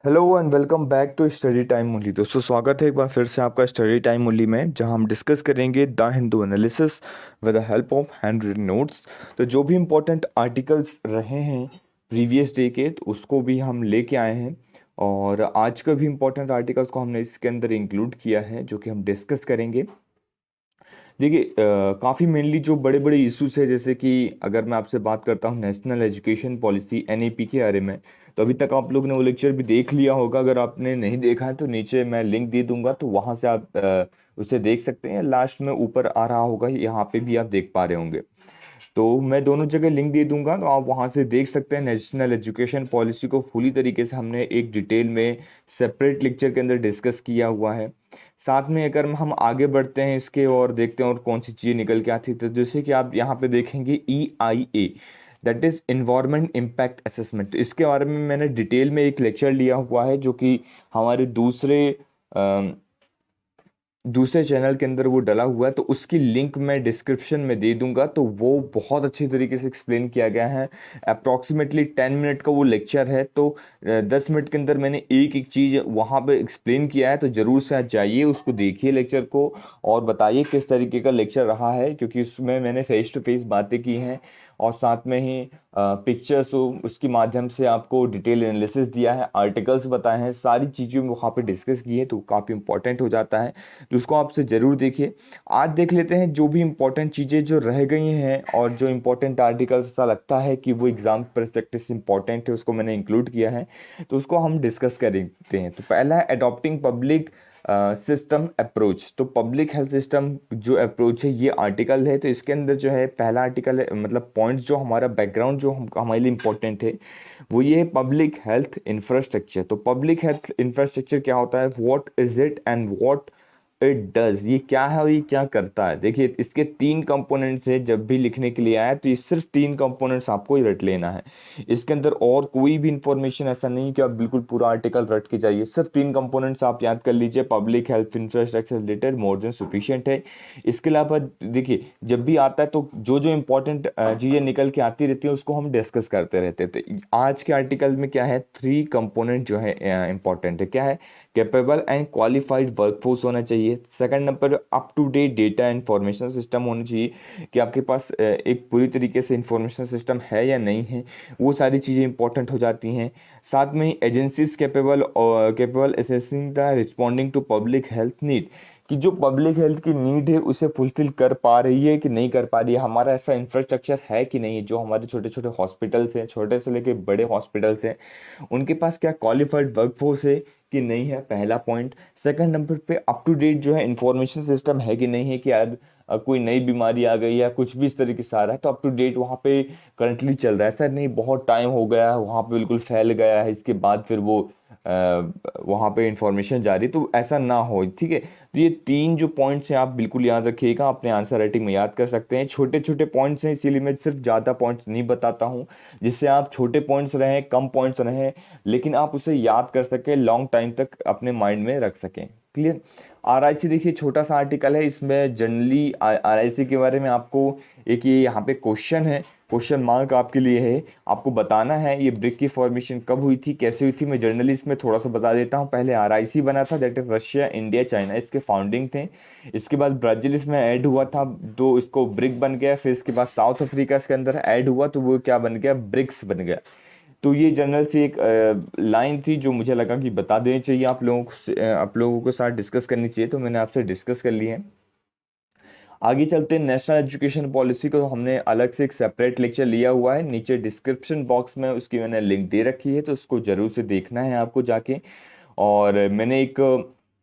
Hello and welcome back to study time मूली। दोस्तों स्वागत है एक बार फिर से आपका स्टडी टाइम मूली में, जहां हम डिस्कस करेंगे the Hindu analysis with the help of hand written notes. तो जो भी इम्पोर्टेंट आर्टिकल्स रहे हैं प्रीवियस डे के, तो उसको भी हम लेके आए हैं और आज का भी इम्पोर्टेंट आर्टिकल्स को हमने इसके अंदर इंक्लूड किया है, जो कि हम डिस्कस करेंगे। देखिए काफ़ी मेनली जो बड़े बड़े इश्यूज है, जैसे कि अगर मैं आपसे बात करता हूँ नेशनल एजुकेशन पॉलिसी एनईपी के बारे में, तो अभी तक आप लोग ने वो लेक्चर भी देख लिया होगा। अगर आपने नहीं देखा है तो नीचे मैं लिंक दे दूंगा, तो वहाँ से आप उसे देख सकते हैं। लास्ट में ऊपर आ रहा होगा, यहाँ पे भी आप देख पा रहे होंगे। तो मैं दोनों जगह लिंक दे दूंगा, तो आप वहाँ से देख सकते हैं। नेशनल एजुकेशन पॉलिसी को फुली तरीके से हमने एक डिटेल में सेपरेट लेक्चर के अंदर डिस्कस किया हुआ है। साथ में अगर हम आगे बढ़ते हैं इसके और देखते हैं और कौन सी चीज़ निकल के आती है, तो जैसे कि आप यहाँ पे देखेंगे EIA, that is environment impact assessment. इसके बारे में मैंने डिटेल में एक लेक्चर लिया हुआ है, जो कि हमारे दूसरे चैनल के अंदर वो डला हुआ है, तो उसकी लिंक मैं डिस्क्रिप्शन में दे दूंगा। तो वो बहुत अच्छी तरीके से एक्सप्लेन किया गया है। अप्रॉक्सीमेटली 10 मिनट का वो लेक्चर है, तो 10 मिनट के अंदर मैंने एक एक चीज़ वहाँ पे एक्सप्लेन किया है। तो ज़रूर से आज जाइए, उसको देखिए लेक्चर को, और बताइए किस तरीके का लेक्चर रहा है, क्योंकि उसमें मैंने फेस टू फेस बातें की हैं और साथ में ही पिक्चर्स उसके माध्यम से आपको डिटेल एनालिसिस दिया है, आर्टिकल्स बताए हैं, सारी चीज़ें वहाँ पे डिस्कस की है। तो काफ़ी इंपॉर्टेंट हो जाता है, तो उसको आपसे ज़रूर देखिए। आज देख लेते हैं जो भी इंपॉर्टेंट चीज़ें जो रह गई हैं, और जो इंपॉर्टेंट आर्टिकल्स ऐसा लगता है कि वो एग्जाम परस्पेक्टिव से इंपॉर्टेंट है, उसको मैंने इंक्लूड किया है, तो उसको हम डिस्कस करते हैं। तो पहला है अडॉप्टिंग पब्लिक सिस्टम अप्रोच। तो पब्लिक हेल्थ सिस्टम जो अप्रोच है, ये आर्टिकल है। तो इसके अंदर जो है पहला आर्टिकल है, मतलब पॉइंट जो हमारा बैकग्राउंड जो हमारे लिए इंपॉर्टेंट है, वो ये है पब्लिक हेल्थ इंफ्रास्ट्रक्चर। तो पब्लिक हेल्थ इंफ्रास्ट्रक्चर क्या होता है, what is it and what it does, ये क्या है और ये क्या करता है। देखिए इसके तीन कंपोनेंट्स हैं, जब भी लिखने के लिए आया तो ये सिर्फ तीन कंपोनेंट्स आपको ही रट लेना है। इसके अंदर और कोई भी इंफॉर्मेशन ऐसा नहीं कि आप बिल्कुल पूरा आर्टिकल रट के जाइए, सिर्फ तीन कंपोनेंट्स आप याद कर लीजिए। Public health infrastructure related more than sufficient है। इसके अलावा देखिए जब भी आता है तो जो जो इंपॉर्टेंट चीज़ें निकल के आती रहती है, उसको हम डिस्कस करते रहते हैं। तो आज के आर्टिकल में क्या है, थ्री कंपोनेंट जो है इंपॉर्टेंट है। क्या है, कैपेबल एंड क्वालिफाइड वर्कफोर्स होना चाहिए। Second number, up to date data information system होना चाहिए, कि आपके पास एक पूरी तरीके से इंफॉर्मेशन सिस्टम है या नहीं है, वो सारी चीज़ें इंपॉर्टेंट हो जाती हैं। साथ में agencies capable assessing the responding to public health need, कि जो पब्लिक हेल्थ की नीड है उसे फुलफिल कर पा रही है कि नहीं कर पा रही है, हमारा ऐसा इंफ्रास्ट्रक्चर है कि नहीं है। जो हमारे छोटे छोटे हॉस्पिटल्स हैं, छोटे से लेके बड़े हॉस्पिटल्स हैं, उनके पास क्या क्वालिफाइड वर्कफोर्स है कि नहीं है, पहला पॉइंट। सेकंड नंबर पे अप टू डेट जो है इंफॉर्मेशन सिस्टम है कि नहीं है, कि यार कोई नई बीमारी आ गई या कुछ भी इस तरीके से आ रहा है, तो अप टू डेट वहाँ पे करंटली चल रहा है। ऐसा नहीं बहुत टाइम हो गया है, वहाँ पे बिल्कुल फैल गया है, इसके बाद फिर वो वहाँ पे इंफॉर्मेशन जारी, तो ऐसा ना हो, ठीक है। तो ये तीन जो पॉइंट्स हैं आप बिल्कुल याद रखिएगा, अपने आंसर राइटिंग में याद कर सकते हैं। छोटे छोटे पॉइंट्स हैं, इसीलिए मैं सिर्फ ज़्यादा पॉइंट्स नहीं बताता हूँ, जिससे आप छोटे पॉइंट्स रहें, कम पॉइंट्स रहें, लेकिन आप उसे याद कर सकें, लॉन्ग टाइम तक अपने माइंड में रख सकें। क्लियर। RIC देखिए छोटा सा आर्टिकल है, इसमें जनरली RIC के बारे में आपको एक ये यहाँ पे क्वेश्चन है, क्वेश्चन मार्क आपके लिए है, आपको बताना है ये ब्रिक की फॉर्मेशन कब हुई थी, कैसे हुई थी। मैं जर्नली इसमें थोड़ा सा बता देता हूँ। पहले RIC बना था, that is Russia India China, इसके फाउंडिंग थे। इसके बाद ब्राजील इसमें ऐड हुआ था, तो इसको ब्रिक बन गया। फिर इसके बाद साउथ अफ्रीका इसके अंदर ऐड हुआ, तो वो क्या बन गया, ब्रिक्स बन गया। तो ये जनरल से एक लाइन थी जो मुझे लगा कि बता देनी चाहिए आप लोगों के साथ डिस्कस करनी चाहिए, तो मैंने आपसे डिस्कस कर ली है। आगे चलते हैं, नेशनल एजुकेशन पॉलिसी को हमने अलग से एक सेपरेट लेक्चर लिया हुआ है, नीचे डिस्क्रिप्शन बॉक्स में उसकी मैंने लिंक दे रखी है, तो उसको जरूर से देखना है आपको जाके। और मैंने एक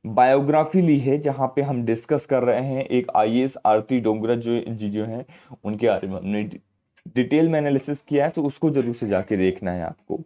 बायोग्राफी ली है, जहाँ पे हम डिस्कस कर रहे हैं एक IAS आरती डोंगरा जो हैं, उनके बारे में हमने डिटेल में एनालिसिस किया है, तो उसको जरूर से जाके देखना है आपको।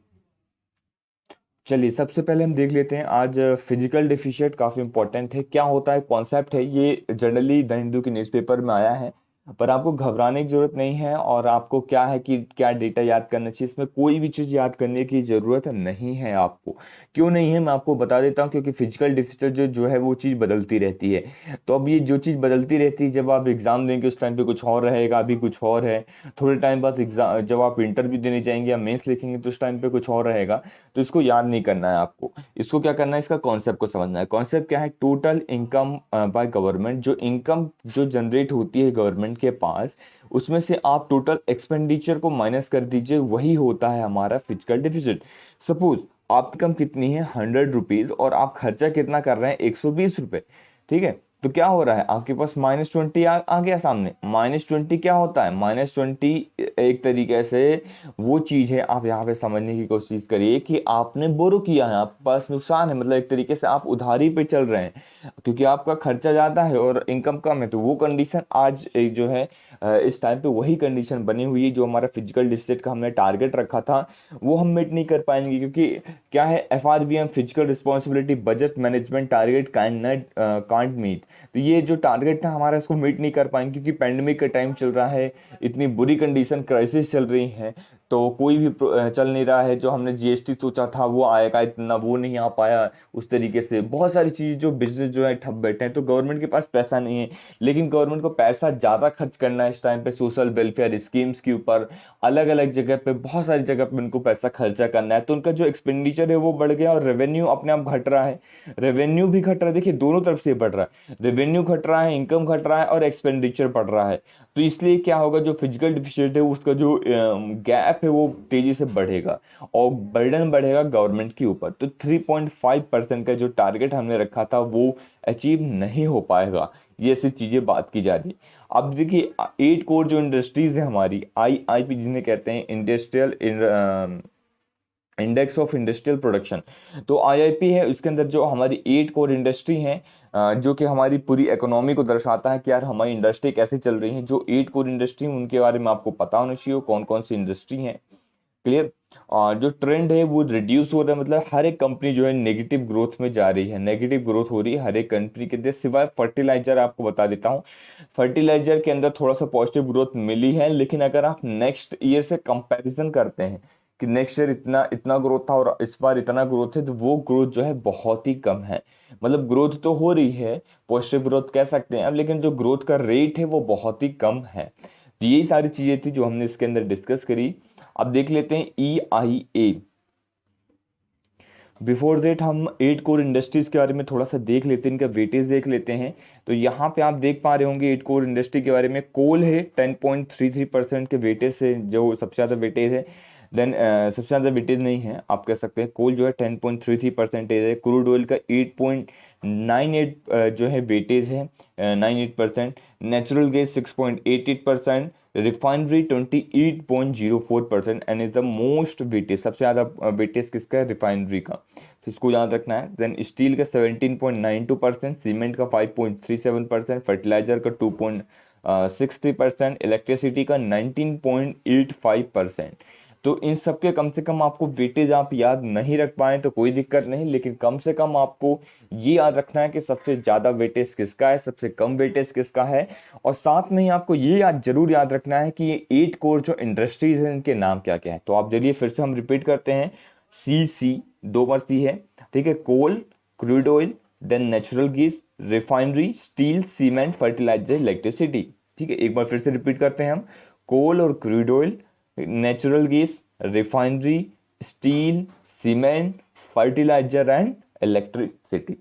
चलिए सबसे पहले हम देख लेते हैं आज फिजिकल डिफिशिएंट, काफी इंपॉर्टेंट है। क्या होता है, कॉन्सेप्ट है ये, जनरली द हिंदू के न्यूज़पेपर में आया है। पर आपको घबराने की जरूरत नहीं है। और आपको क्या है कि क्या डेटा याद करना चाहिए, इसमें कोई भी चीज़ याद करने की जरूरत नहीं है आपको। क्यों नहीं है मैं आपको बता देता हूँ, क्योंकि फिजिकल डिफिकल्ट जो है वो चीज़ बदलती रहती है। तो अब ये जो चीज़ बदलती रहती है, जब आप एग्जाम देंगे उस टाइम पे कुछ और रहेगा, अभी कुछ और है। थोड़े टाइम बाद एग्जाम, जब आप इंटरव्यू देने जाएंगे या मेंस लिखेंगे तो उस टाइम पे कुछ और रहेगा। तो इसको याद नहीं करना है आपको। इसको क्या करना है, इसका कॉन्सेप्ट को समझना है। कॉन्सेप्ट क्या है, टोटल इनकम बाय गवर्नमेंट। जो इनकम जो जनरेट होती है गवर्नमेंट के पास, उसमें से आप टोटल एक्सपेंडिचर को माइनस कर दीजिए, वही होता है हमारा फिजिकल डिफिसिट। सपोज आपकी इनकम कितनी है 100 रुपीज, और आप खर्चा कितना कर रहे हैं 120 रुपए। ठीक है, तो क्या हो रहा है, आपके पास -20 आ गया सामने। -20 क्या होता है, -20 एक तरीके से वो चीज है, आप यहाँ पे समझने की कोशिश करिए कि आपने बोरो किया है, आपके पास नुकसान है, मतलब एक तरीके से आप उधारी पे चल रहे हैं, क्योंकि आपका खर्चा ज्यादा है और इनकम कम है। तो वो कंडीशन आज एक जो है इस टाइम पे वही कंडीशन बनी हुई है, जो हमारा फिजिकल डिफिसिट का हमने टारगेट रखा था वो हम मीट नहीं कर पाएंगे। क्योंकि क्या है, FRBM fiscal responsibility budget management target can't meet. तो ये जो टारगेट था हमारा, इसको मीट नहीं कर पाएंगे, क्योंकि पैंडेमिक का टाइम चल रहा है, इतनी बुरी कंडीशन, क्राइसिस चल रही है। तो कोई भी चल नहीं रहा है। जो हमने GST सोचा था वो आएगा इतना, वो नहीं आ पाया। उस तरीके से बहुत सारी चीज़, जो बिजनेस जो है ठप बैठे हैं, तो गवर्नमेंट के पास पैसा नहीं है। लेकिन गवर्नमेंट को पैसा ज़्यादा खर्च करना है इस टाइम पे सोशल वेलफेयर स्कीम्स के ऊपर, अलग अलग जगह पे, बहुत सारी जगह पे उनको पैसा खर्चा करना है। तो उनका जो एक्सपेंडिचर है वो बढ़ गया, और रेवेन्यू अपने आप घट रहा है। रेवेन्यू भी घट रहा है, देखिए दोनों तरफ से बढ़ रहा है, रेवेन्यू घट रहा है, इनकम घट रहा है, और एक्सपेंडिचर बढ़ रहा है। तो इसलिए क्या होगा, जो फिजिकल डिफिसिट है उसका जो गैप है वो तेजी से बढ़ेगा, और बर्डन बढ़ेगा गवर्नमेंट के ऊपर। तो 3.5% का जो टारगेट हमने रखा था वो अचीव नहीं हो पाएगा। ये ऐसी चीजें बात की जा रही। अब देखिए 8 कोर जो इंडस्ट्रीज है हमारी, IIP जिन्हें कहते हैं, industrial index of industrial production. तो IIP है, उसके अंदर जो हमारी 8 कोर इंडस्ट्री हैं, जो कि हमारी पूरी इकोनॉमी को दर्शाता है कि यार हमारी इंडस्ट्री कैसे चल रही है। जो 8 कोर इंडस्ट्री उनके बारे में आपको पता होना चाहिए कौन कौन सी इंडस्ट्री हैं। क्लियर। और जो ट्रेंड है वो रिड्यूस हो रहा है, मतलब हर एक कंपनी जो है नेगेटिव ग्रोथ में जा रही है, नेगेटिव ग्रोथ हो रही है हर एक कंट्री के अंदर, सिवाय फर्टिलाइजर। आपको बता देता हूँ, फर्टिलाइजर के अंदर थोड़ा सा पॉजिटिव ग्रोथ मिली है। लेकिन अगर आप नेक्स्ट ईयर से कंपैरिजन करते हैं कि नेक्स्ट ईयर इतना इतना ग्रोथ था और इस बार इतना ग्रोथ है, तो वो ग्रोथ जो है बहुत ही कम है। मतलब ग्रोथ तो हो रही है, पॉजिटिव ग्रोथ कह सकते हैं अब, लेकिन जो ग्रोथ का रेट है वो बहुत ही कम है। तो यही सारी चीजें थी जो हमने इसके अंदर डिस्कस करी। अब देख लेते हैं EIA। बिफोर दैट हम 8 कोर इंडस्ट्रीज के बारे में थोड़ा सा देख लेते हैं, इनका वेटेज देख लेते हैं। तो यहाँ पे आप देख पा रहे होंगे 8 कोर इंडस्ट्री के बारे में, कोल है 10.33% के वेटेज से, जो सबसे ज़्यादा वेटेज है। देन सबसे ज़्यादा वेटेज नहीं है, आप कह सकते हैं कोल जो है 10.33% है। क्रूड ऑयल का 8.98 जो है वेटेज है, 98%। Natural gas 6.88%। Refinery 28.04% and is the most weightage, सबसे ज़्यादा वेटेज किसका है, रिफाइनरी का। तो इसको याद रखना है। देन स्टील का 17.92%, सीमेंट का 5.37%, फर्टिलाइजर का 2.63%, इलेक्ट्रिसिटी का 19.85%। तो इन सब के कम से कम आपको वेटेज आप याद नहीं रख पाए तो कोई दिक्कत नहीं, लेकिन कम से कम आपको ये याद रखना है कि सबसे ज़्यादा वेटेज किसका है, सबसे कम वेटेज किसका है। और साथ में ही आपको ये जरूर याद रखना है कि ये 8 कोर जो इंडस्ट्रीज हैं इनके नाम क्या क्या है। तो आप चलिए फिर से हम रिपीट करते हैं। CC, 2 बार C है, ठीक है। Coal, crude oil, then natural gas, refinery, steel, cement, fertiliser, electricity. ठीक है, एक बार फिर से रिपीट करते हैं हम। कोल और crude oil, natural gas, refinery, steel, cement, fertiliser and electricity.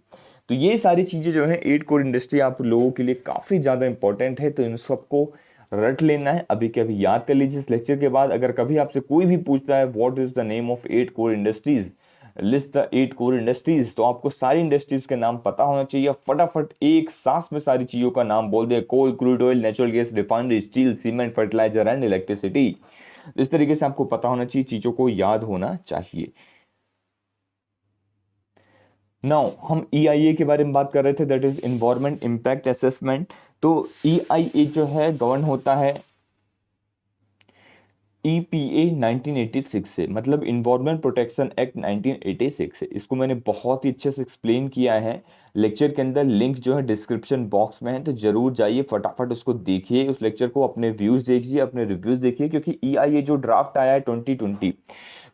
तो ये सारी चीज़ें जो है 8 कोर इंडस्ट्री आप लोगों के लिए काफ़ी ज़्यादा इंपॉर्टेंट है। तो इन सबको रट लेना है, अभी के अभी याद कर लीजिए इस लेक्चर के बाद। अगर कभी आपसे कोई भी पूछता है what is the name of 8 core industries, list the 8 core industries, तो आपको सारी इंडस्ट्रीज के नाम पता होना चाहिए। फटाफट एक सांस में सारी चीज़ों का नाम बोल दे, coal, crude oil, natural gas, refinery, steel, cement, fertiliser and electricity. इस तरीके से आपको पता होना चाहिए, चीज़ों को याद होना चाहिए। नाउ हम EIA के बारे में बात कर रहे थे, that is environment impact assessment. तो EIA जो है गवर्न होता है EPA 1986 से, मतलब इन्वायरमेंट प्रोटेक्शन एक्ट 1986 से। इसको मैंने बहुत ही अच्छे से एक्सप्लेन किया है लेक्चर के अंदर। लिंक जो है डिस्क्रिप्शन बॉक्स में है, तो जरूर जाइए, फटाफट उसको देखिए, उस लेक्चर को, अपने व्यूज देखिए, अपने रिव्यूज देखिए, क्योंकि EIA जो ड्राफ्ट आया है 2020,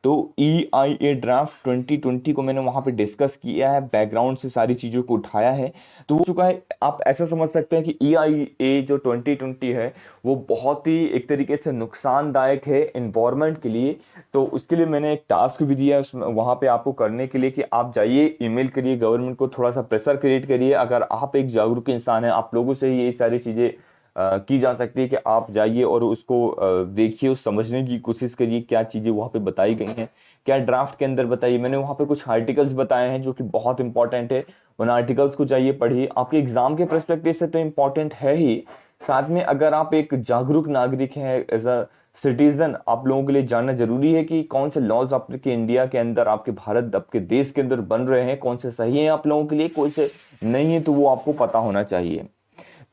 तो EIA ड्राफ्ट 2020 को मैंने वहां पे डिस्कस किया है, बैकग्राउंड से सारी चीजों को उठाया है, तो वो चुका है। आप ऐसा समझ सकते हैं कि EIA जो 2020 है वो बहुत ही एक तरीके से नुकसानदायक है इन्वायरमेंट के लिए। तो उसके लिए मैंने एक टास्क भी दिया है उसमें, वहां पे आपको करने के लिए कि आप जाइए, ईमेल करिए गवर्नमेंट को, थोड़ा सा प्रेशर क्रिएट करिए। अगर आप एक जागरूक इंसान है, आप लोगों से ही ये सारी चीजें की जा सकती है कि आप जाइए और उसको देखिए, उस समझने की कोशिश करिए क्या चीजें वहां पे बताई गई हैं, क्या ड्राफ्ट के अंदर बताइए। मैंने वहां पे कुछ आर्टिकल्स बताए हैं जो कि बहुत इंपॉर्टेंट है, उन आर्टिकल्स को जाइए पढ़िए। आपके एग्जाम के पर्सपेक्टिव से तो इंपॉर्टेंट है ही, साथ में अगर आप एक जागरूक नागरिक हैं, एज अ सिटीजन, आप लोगों के लिए जानना जरूरी है कि कौन से लॉज आपके इंडिया के अंदर, आपके भारत, आपके देश के अंदर बन रहे हैं, कौन से सही हैं आप लोगों के लिए, कौन से नहीं है, तो वो आपको पता होना चाहिए।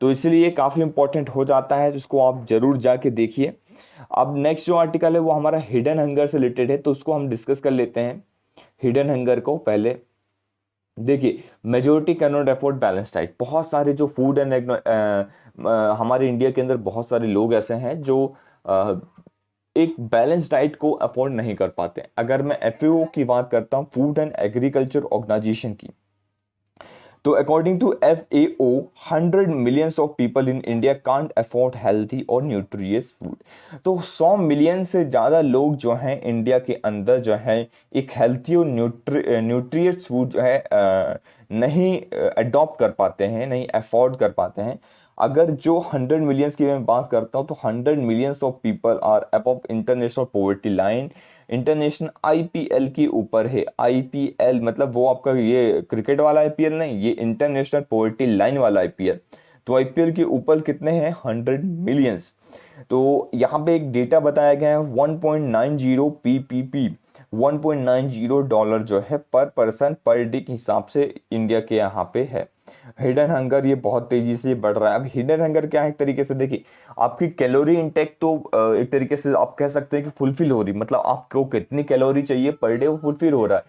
तो इसलिए काफी इंपॉर्टेंट हो जाता है, जिसको आप जरूर जाके देखिए। अब नेक्स्ट जो आर्टिकल है वो हमारा हिडन हंगर से रिलेटेड है, तो उसको हम डिस्कस कर लेते हैं। हिडन हंगर को पहले देखिए, majority can not afford balance diet. बहुत सारे जो फूड एंड हमारे इंडिया के अंदर बहुत सारे लोग ऐसे हैं जो अ, एक बैलेंस डाइट को अफोर्ड नहीं कर पाते। अगर मैं FAO की बात करता हूँ, फूड एंड एग्रीकल्चर ऑर्गेनाइजेशन की, तो according to FAO 100 millions of people in India can't afford healthy और न्यूट्रियस फूड। तो 100 मिलियन से ज़्यादा लोग जो हैं इंडिया के अंदर जो है एक हेल्थी और न्यूट्रियस फूड जो है नहीं अडॉप्ट कर पाते हैं, नहीं अफोर्ड कर पाते हैं। अगर जो 100 मिलियंस की मैं बात करता हूँ, तो 100 millions of people are above international poverty line. International IPL के ऊपर है। IPL मतलब वो आपका ये क्रिकेट वाला IPL नहीं, ये इंटरनेशनल पॉवर्टी लाइन वाला IPL। तो IPL के ऊपर कितने हैं? 100 मिलियंस। तो यहाँ पे एक डेटा बताया गया है 1.90 PPP, $1.90 जो है पर पर्सन पर डे के हिसाब से इंडिया के यहाँ पे है। हिडन हंगर ये बहुत तेजी से बढ़ रहा है। अब हिडन हंगर क्या है? एक तरीके से देखिए, आपकी कैलोरी इंटेक तो एक तरीके से आप कह सकते हैं कि फुलफिल हो रही, मतलब आपको कितनी कैलोरी चाहिए पर डे वो फुलफिल हो रहा है।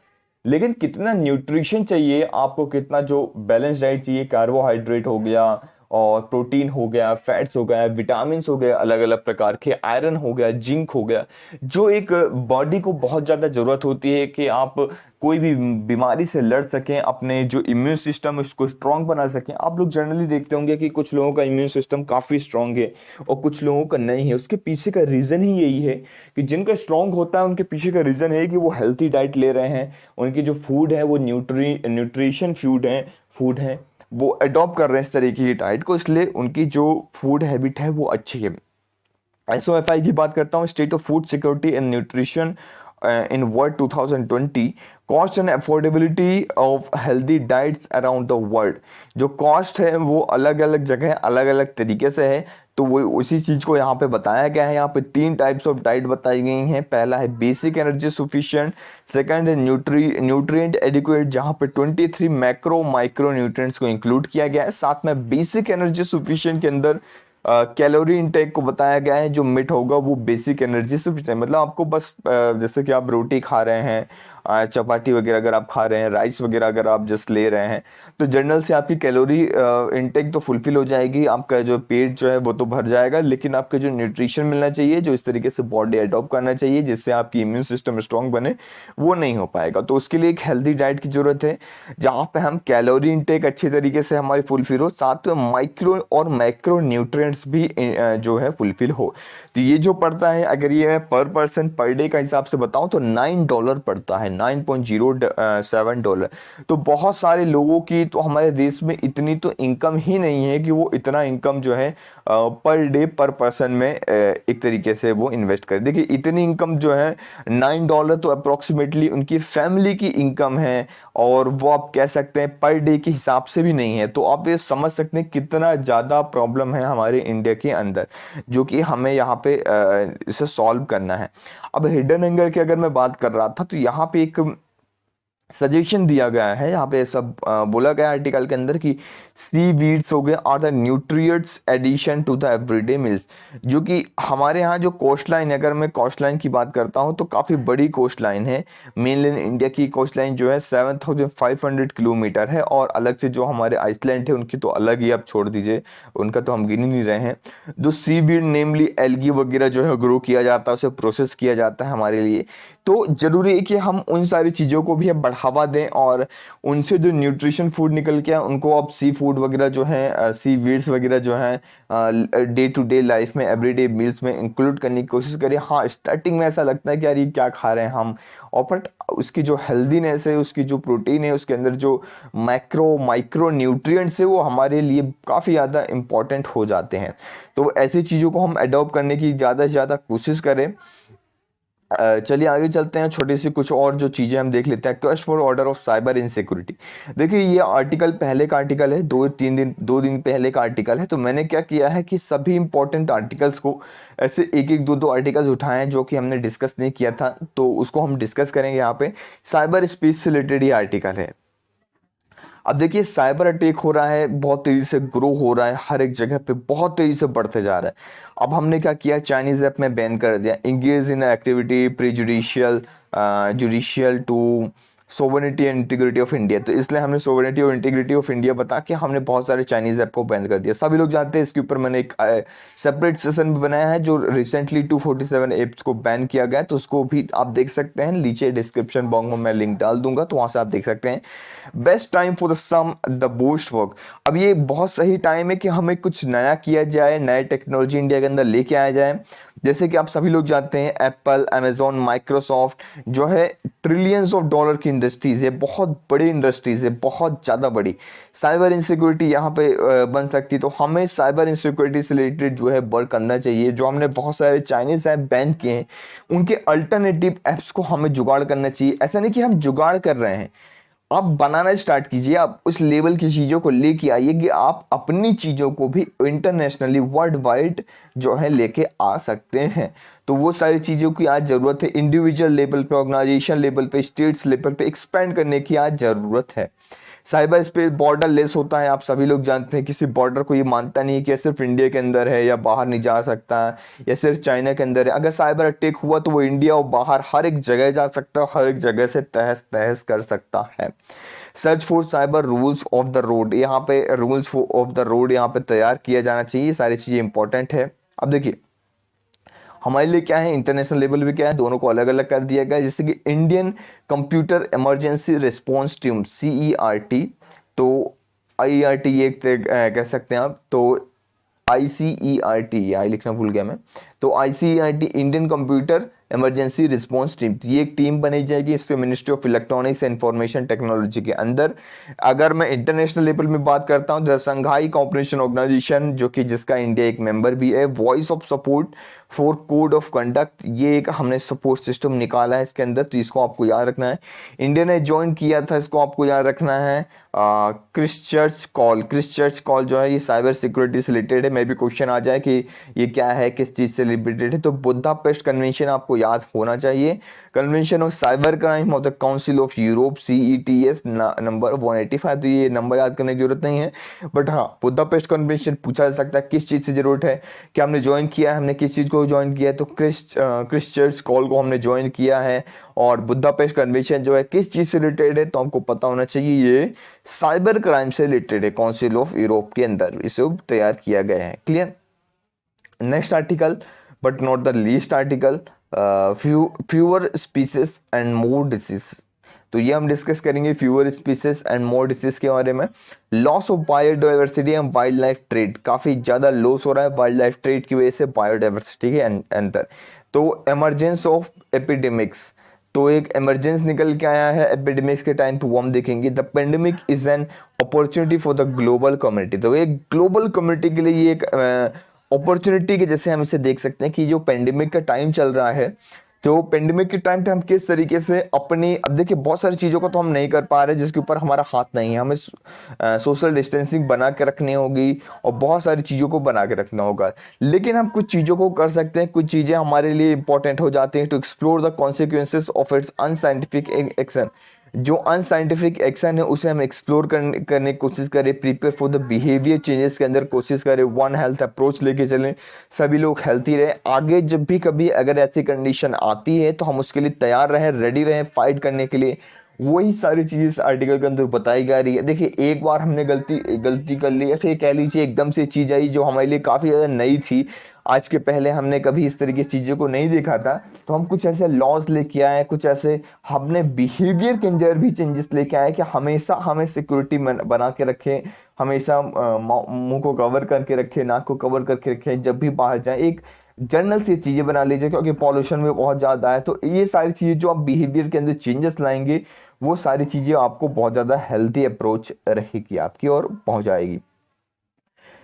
लेकिन कितना न्यूट्रिशन चाहिए आपको, कितना जो बैलेंस डाइट चाहिए, कार्बोहाइड्रेट हो गया और प्रोटीन हो गया, फैट्स हो गया, विटामिन हो गए अलग अलग प्रकार के, आयरन हो गया, जिंक हो गया, जो एक बॉडी को बहुत ज़्यादा ज़रूरत होती है कि आप कोई भी बीमारी से लड़ सकें, अपने जो इम्यून सिस्टम है उसको स्ट्रांग बना सकें। आप लोग जनरली देखते होंगे कि कुछ लोगों का इम्यून सिस्टम काफ़ी स्ट्रांग है और कुछ लोगों का नहीं है। उसके पीछे का रीज़न ही यही है कि जिनका स्ट्रांग होता है उनके पीछे का रीज़न है कि वो हेल्थी डाइट ले रहे हैं, उनकी जो फूड है वो न्यूट्रिशन फूड है, वो अडॉप्ट कर रहे हैं इस तरीके की डाइट को, इसलिए उनकी जो फूड हैबिट है वो अच्छी है। SOFI की बात करता हूँ, state of food security and nutrition in world 2020, cost and affordability of healthy diets around the world. जो कॉस्ट है वो अलग अलग जगह अलग अलग तरीके से है, तो वो उसी चीज़ को यहाँ पे बताया गया है। यहाँ पे 3 टाइप्स ऑफ डाइट बताई गई हैं। पहला है बेसिक एनर्जी सफिशिएंट, सेकंड है न्यूट्रिएंट एडिक्वेट, जहाँ पे 23 मैक्रो माइक्रो न्यूट्रिएंट्स को इंक्लूड किया गया है। साथ में बेसिक एनर्जी सफिशिएंट के अंदर कैलोरी इनटेक को बताया गया है, जो मिट होगा वो बेसिक एनर्जी सफिशिएंट, मतलब आपको बस जैसे कि आप रोटी खा रहे हैं, चपाती वगैरह अगर आप खा रहे हैं, राइस वगैरह अगर आप जस्ट ले रहे हैं, तो जनरल से आपकी कैलोरी इनटेक तो फुलफिल हो जाएगी, आपका जो पेट जो है वो तो भर जाएगा, लेकिन आपके जो न्यूट्रिशन मिलना चाहिए, जो इस तरीके से बॉडी अडॉप्ट करना चाहिए जिससे आपकी इम्यून सिस्टम स्ट्रांग बने, वो नहीं हो पाएगा। तो उसके लिए एक हेल्दी डाइट की जरूरत है, जहाँ पे हम कैलोरी इनटेक अच्छे तरीके से हमारी फुलफिल हो, साथ में माइक्रो और मैक्रो न्यूट्रिएंट्स भी जो है फुलफिल हो। तो ये जो पड़ता है, अगर ये पर पर्सन पर डे का हिसाब से बताऊं तो $9 पड़ता है, $9.07। तो बहुत सारे लोगों की तो हमारे देश में इतनी तो इनकम ही नहीं है कि वो इतना इनकम जो है पर डे पर पर्सन में एक तरीके से वो इन्वेस्ट करें। देखिए इतनी इनकम जो है $9 तो अप्रोक्सीमेटली उनकी फैमिली की इनकम है, और वो आप कह सकते हैं पर डे के हिसाब से भी नहीं है। तो आप ये समझ सकते हैं कितना ज़्यादा प्रॉब्लम है हमारे इंडिया के अंदर, जो कि हमें यहाँ पे इसे सॉल्व करना है। अब हिडन हंगर की अगर मैं बात कर रहा था, तो यहाँ पे एक सजेशन दिया गया है यहाँ पे सब बोला गया आर्टिकल के अंदर कि सी वीड्स हो गए are the nutrients addition to the everyday meals, जो कि हमारे यहाँ जो कोस्ट लाइन है, अगर मैं कोस्ट लाइन की बात करता हूँ तो काफ़ी बड़ी कोस्ट लाइन है। मेनलैंड इंडिया की कोस्ट लाइन जो है 7,500 किलोमीटर है, और अलग से जो हमारे आइसलैंड है उनकी तो अलग ही, आप छोड़ दीजिए, उनका तो हम गिन ही नहीं रहे हैं। जो सी वीड नेमली एल्गी वगैरह जो है ग्रो किया जाता है, उसे प्रोसेस किया जाता है हमारे लिए, तो जरूरी है कि हम उन सारी चीज़ों को भी अब बढ़ावा दें, और उनसे जो न्यूट्रिशन फूड निकल के आए उनको अब सी फूड वगैरह जो है, सी वीड्स वगैरह जो है डे टू डे लाइफ में, एवरीडे मील्स में इंक्लूड करने की कोशिश करें। हाँ, स्टार्टिंग में ऐसा लगता है कि यार ये क्या खा रहे हैं हम, और बट उसकी जो हेल्दीनेस है, उसकी जो प्रोटीन है, उसके अंदर जो मैक्रो माइक्रो न्यूट्रिएंट्स है, वो हमारे लिए काफ़ी ज़्यादा इंपॉर्टेंट हो जाते हैं। तो ऐसी चीज़ों को हम अडॉप्ट करने की ज़्यादा से ज़्यादा कोशिश करें। चलिए आगे चलते हैं, छोटी सी कुछ और जो चीज़ें हम देख लेते हैं। Quest for order of cyber insecurity. देखिए ये आर्टिकल पहले का आर्टिकल है, 2 दिन पहले का आर्टिकल है। तो मैंने क्या किया है कि सभी इंपॉर्टेंट आर्टिकल्स को ऐसे एक एक दो दो आर्टिकल्स उठाए हैं जो कि हमने डिस्कस नहीं किया था, तो उसको हम डिस्कस करेंगे यहाँ पे। साइबर स्पेस से रिलेटेड ये आर्टिकल है। अब देखिए साइबर अटैक हो रहा है, बहुत तेजी से ग्रो हो रहा है, हर एक जगह पे बहुत तेजी से बढ़ते जा रहा है। अब हमने क्या किया, चाइनीज ऐप में बैन कर दिया, engage in activity prejudicial to sovereignty and integrity of India. तो इसलिए हमने सोवरेनिटी और इंटीग्रिटी ऑफ इंडिया बता के हमने बहुत सारे चाइनीज ऐप को बैन कर दिया। सभी लोग जानते हैं, इसके ऊपर मैंने एक सेपरेट सेशन भी बनाया है, जो रिसेंटली 247 ऐप्स को बैन किया गया है, तो उसको भी आप देख सकते हैं, नीचे डिस्क्रिप्शन बॉक्स में मैं लिंक डाल दूंगा, तो वहां से आप देख सकते हैं। Best time for the some the boost work. अब ये बहुत सही टाइम है कि हमें कुछ नया किया जाए, नए टेक्नोलॉजी इंडिया के अंदर लेके आया जाए। जैसे कि आप सभी लोग जानते हैं, एप्पल, अमेजोन, माइक्रोसॉफ्ट जो है ट्रिलियंस ऑफ डॉलर की इंडस्ट्रीज है, बहुत बड़ी इंडस्ट्रीज है, बहुत ज़्यादा बड़ी। साइबर इंसिक्योरिटी यहाँ पे बन सकती है, तो हमें साइबर इंसिक्योरिटी से रिलेटेड जो है वर्क करना चाहिए। जो हमने बहुत सारे चाइनीज ऐप बैन किए हैं, उनके अल्टरनेटिव ऐप्स को हमें जुगाड़ करना चाहिए। ऐसा नहीं कि हम जुगाड़ कर रहे हैं, आप बनाना स्टार्ट कीजिए, आप उस लेवल की चीज़ों को लेके आइए कि आप अपनी चीज़ों को भी इंटरनेशनली वर्ल्ड वाइड जो है लेके आ सकते हैं। तो वो सारी चीज़ों की आज ज़रूरत है। इंडिविजुअल लेवल पे, ऑर्गेनाइजेशन लेवल पे, स्टेट्स लेवल पे एक्सपेंड करने की आज ज़रूरत है। साइबर स्पेस बॉर्डर लेस होता है, आप सभी लोग जानते हैं, किसी बॉर्डर को ये मानता नहीं है कि सिर्फ इंडिया के अंदर है या बाहर नहीं जा सकता है, या सिर्फ चाइना के अंदर है। अगर साइबर अटैक हुआ तो वो इंडिया और बाहर हर एक जगह जा सकता है, हर एक जगह से तहस तहस कर सकता है। Search for cyber rules of the road, यहाँ पे रूल्स ऑफ द रोड यहाँ पे तैयार किया जाना चाहिए। सारी चीज़ें इंपॉर्टेंट है। अब देखिए हमारे लिए क्या है, इंटरनेशनल लेवल पे क्या है, दोनों को अलग अलग कर दिया गया। जैसे कि Indian computer emergency response team, CERT, तो IERT एक कह सकते हैं आप, तो ICERT, आई लिखना भूल गया मैं, तो ICERT Indian computer emergency response team, ये एक टीम बनाई जाएगी इससे ministry of electronics and information technology के अंदर। अगर मैं इंटरनेशनल लेवल में बात करता हूँ, संघाई कॉपरेशन ऑर्गेनाइजेशन, जो कि जिसका इंडिया एक मेंबर भी है, voice of support for code of conduct, ये एक हमने सपोर्ट सिस्टम निकाला है इसके अंदर, तो इसको आपको याद रखना है। इंडिया ने ज्वाइन किया था, इसको आपको याद रखना है। क्रिस्टचर्च कॉल जो है ये साइबर सिक्योरिटी से रिलेटेड है, मे भी क्वेश्चन आ जाए कि ये क्या है, किस चीज़ से रिलेटेड है। तो बुदापेस्ट कन्वेंशन आपको याद होना चाहिए। Convention of cyber crime of the council of Europe, CETS number 185, तो ये नंबर याद करने की जरूरत नहीं है, बट हाँ बुदापेस्ट कन्वेंशन पूछा जा सकता है किस चीज़ से जरूरत है, कि हमने ज्वाइन किया है, हमने किस चीज़ को ज्वाइन किया है, तो क्रिस्टचर्च कॉल को हमने ज्वाइन किया है। और बुदापेस्ट कन्वेंशन जो है किस चीज़ से रिलेटेड है, तो हमको पता होना चाहिए, ये साइबर क्राइम से रिलेटेड है, काउंसिल ऑफ यूरोप के अंदर इसे तैयार किया गया है। Clear. Next article, but not the least article, fewer species and more disease. तो ये हम डिस्कस करेंगे fewer species and more disease के बारे में। Loss of biodiversity and wild life trade, काफ़ी ज़्यादा लॉस हो रहा है वाइल्ड लाइफ ट्रेड की वजह से बायोडाइवर्सिटी के अंदर। तो एमरजेंस ऑफ एपिडेमिक्स, तो एक इमरजेंस निकल के आया है एपिडेमिक्स के टाइम पे, वो हम देखेंगे। The pandemic is an opportunity for the global community, तो एक ग्लोबल कम्युनिटी के लिए ये एक अपॉर्चुनिटी के जैसे हम इसे देख सकते हैं कि जो पेंडेमिक का टाइम चल रहा है, तो पेंडेमिक के टाइम पे हम किस तरीके से अपनी, अब देखिए बहुत सारी चीज़ों को तो हम नहीं कर पा रहे जिसके ऊपर हमारा हाथ नहीं है, हमें सोशल डिस्टेंसिंग बना के रखनी होगी और बहुत सारी चीज़ों को बना के रखना होगा, लेकिन हम कुछ चीज़ों को कर सकते हैं, कुछ चीज़ें हमारे लिए इंपॉर्टेंट हो जाती हैं to explore the consequences of its unscientific action. जो अनसाइंटिफिक एक्शन है उसे हम एक्सप्लोर करने की कोशिश करें, prepare for the behaviour changes के अंदर कोशिश करें, वन हेल्थ अप्रोच लेके चलें, सभी लोग हेल्थी रहे। आगे जब भी कभी अगर ऐसी कंडीशन आती है तो हम उसके लिए तैयार रहें, रेडी रहें फाइट करने के लिए। वही सारी चीज़ें इस आर्टिकल के अंदर बताई जा रही है। देखिए एक बार हमने गलती कर ली, ऐसे कह लीजिए एकदम से चीज़ आई जो हमारे लिए काफ़ी ज़्यादा नई थी, आज के पहले हमने कभी इस तरीके की चीज़ों को नहीं देखा था, तो हम कुछ ऐसे लॉज लेके आए, कुछ ऐसे हमने बिहेवियर के अंदर भी चेंजेस लेके आए कि हमेशा हमें सिक्योरिटी बना के रखें, हमेशा मुंह को कवर करके रखें, नाक को कवर करके रखें, जब भी बाहर जाए एक जनरल सी चीज़ें बना लीजिए, क्योंकि पॉल्यूशन भी बहुत ज़्यादा है। तो ये सारी चीज़ें जो आप बिहेवियर के अंदर चेंजेस लाएंगे, वो सारी चीज़ें आपको बहुत ज़्यादा हेल्थी अप्रोच रहेगी आपकी और पहुँचाएगी।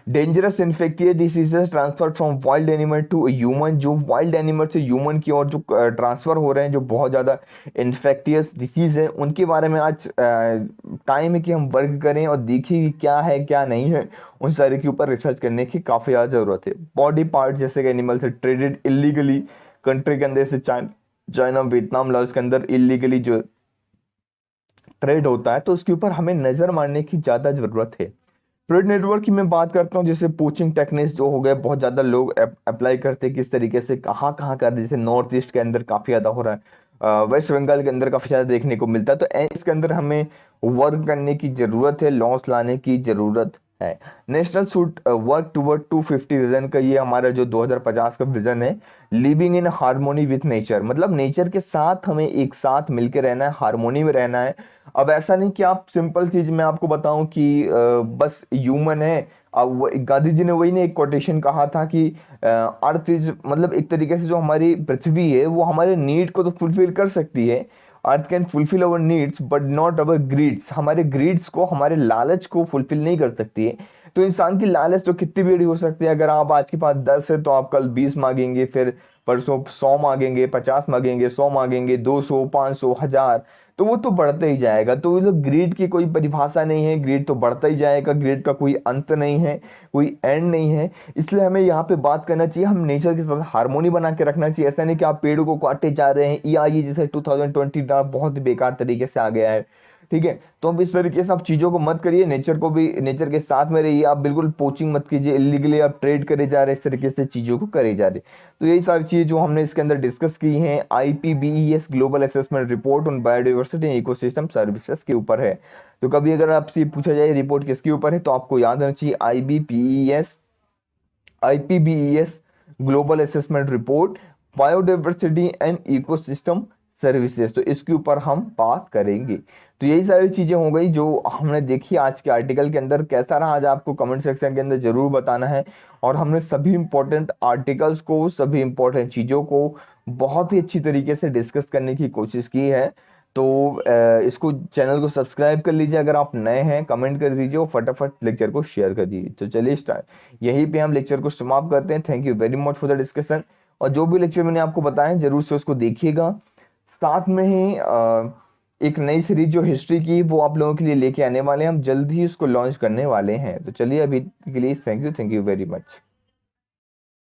Dangerous infectious diseases transfer from wild animal to human, जो वाइल्ड एनिमल से ह्यूमन की ओर जो ट्रांसफर हो रहे हैं, जो बहुत ज़्यादा इन्फेक्टियस डिसीज है, उनके बारे में आज टाइम है कि हम वर्क करें और देखें कि क्या है क्या नहीं है। उन सारे के ऊपर रिसर्च करने की काफ़ी ज़्यादा ज़रूरत है। बॉडी पार्ट जैसे कि एनिमल से ट्रेडेड इलीगली कंट्री के अंदर से चाइना वियतनाम लाओस के अंदर इलीगली जो ट्रेड होता है, तो उसके ऊपर हमें नज़र मारने की ज़्यादा ज़रूरत है। ट्रेड नेटवर्क की मैं बात करता हूँ, जैसे पोचिंग टेक्निक्स जो हो गए, बहुत ज़्यादा लोग अप्लाई करते हैं, किस तरीके से कहाँ कहाँ कर, जैसे नॉर्थ ईस्ट के अंदर काफ़ी ज़्यादा हो रहा है, वेस्ट बंगाल के अंदर काफ़ी ज़्यादा देखने को मिलता है। तो इसके अंदर हमें वर्क करने की ज़रूरत है, लॉस लाने की ज़रूरत है। National should work toward 250 vision का, ये हमारा जो 2050 का विजन है, living in harmony with nature, मतलब नेचर के साथ हमें एक साथ मिलकर रहना है, हार्मोनी में रहना है। अब ऐसा नहीं कि आप सिंपल चीज मैं आपको बताऊं कि बस ह्यूमन है। अब गांधी जी ने वही ने एक कोटेशन कहा था कि अर्थ इज, मतलब एक तरीके से जो हमारी पृथ्वी है वो हमारे नीड को तो फुलफिल कर सकती है, earth can fulfil our needs but not our grids, हमारे ग्रीड्स को, हमारे लालच को फुलफिल नहीं कर सकती है। तो इंसान की लालच तो कितनी बड़ी हो सकती है, अगर आप आज के पास 10 है तो आप कल 20 मांगेंगे, फिर परसों 100 मांगेंगे, 50 मांगेंगे, 100 मांगेंगे, 200, 500, 1000, तो वो तो बढ़ता ही जाएगा। तो ये ग्रीड की कोई परिभाषा नहीं है, ग्रीड तो बढ़ता ही जाएगा, ग्रीड का कोई अंत नहीं है, कोई एंड नहीं है। इसलिए हमें यहाँ पे बात करना चाहिए, हम नेचर के साथ हार्मोनी बना के रखना चाहिए। ऐसा नहीं कि आप पेड़ों को काटे जा रहे हैं, या ये जैसे 2020 बहुत ही बेकार तरीके से आ गया है, ठीक है। तो अब इस तरीके से आप चीज़ों को मत करिए, नेचर को भी, नेचर के साथ में रहिए, आप बिल्कुल पोचिंग मत कीजिए, इलीगली आप ट्रेड करे जा रहे हैं, इस तरीके से चीज़ों को करे जा रहे। तो यही सारी चीज़ जो हमने इसके अंदर डिस्कस की हैं, IPBES global assessment report on biodiversity and ecosystem services के ऊपर है। तो कभी अगर आपसे पूछा जाए रिपोर्ट किसके ऊपर है, तो आपको याद रहना चाहिए IPBES global assessment report biodiversity and ecosystem services, तो इसके ऊपर हम बात करेंगे। तो यही सारी चीजें हो गई जो हमने देखी आज के आर्टिकल के अंदर। कैसा रहा आज आपको कमेंट सेक्शन के अंदर जरूर बताना है। और हमने सभी इंपॉर्टेंट आर्टिकल्स को, सभी इंपॉर्टेंट चीजों को बहुत ही अच्छी तरीके से डिस्कस करने की कोशिश की है। तो इसको, चैनल को सब्सक्राइब कर लीजिए, अगर आप नए हैं कमेंट कर दीजिए और फटाफट लेक्चर को शेयर कर दीजिए। तो चलिए स्टार्ट, यहीं पे हम लेक्चर को समाप्त करते हैं। Thank you very much for the discussion. और जो भी लेक्चर मैंने आपको बताया जरूर से उसको देखिएगा। साथ में ही एक नई सीरीज जो हिस्ट्री की, वो आप लोगों के लिए लेके आने वाले हैं, हम जल्द ही उसको लॉन्च करने वाले हैं। तो चलिए अभी के लिए थैंक यू वेरी मच।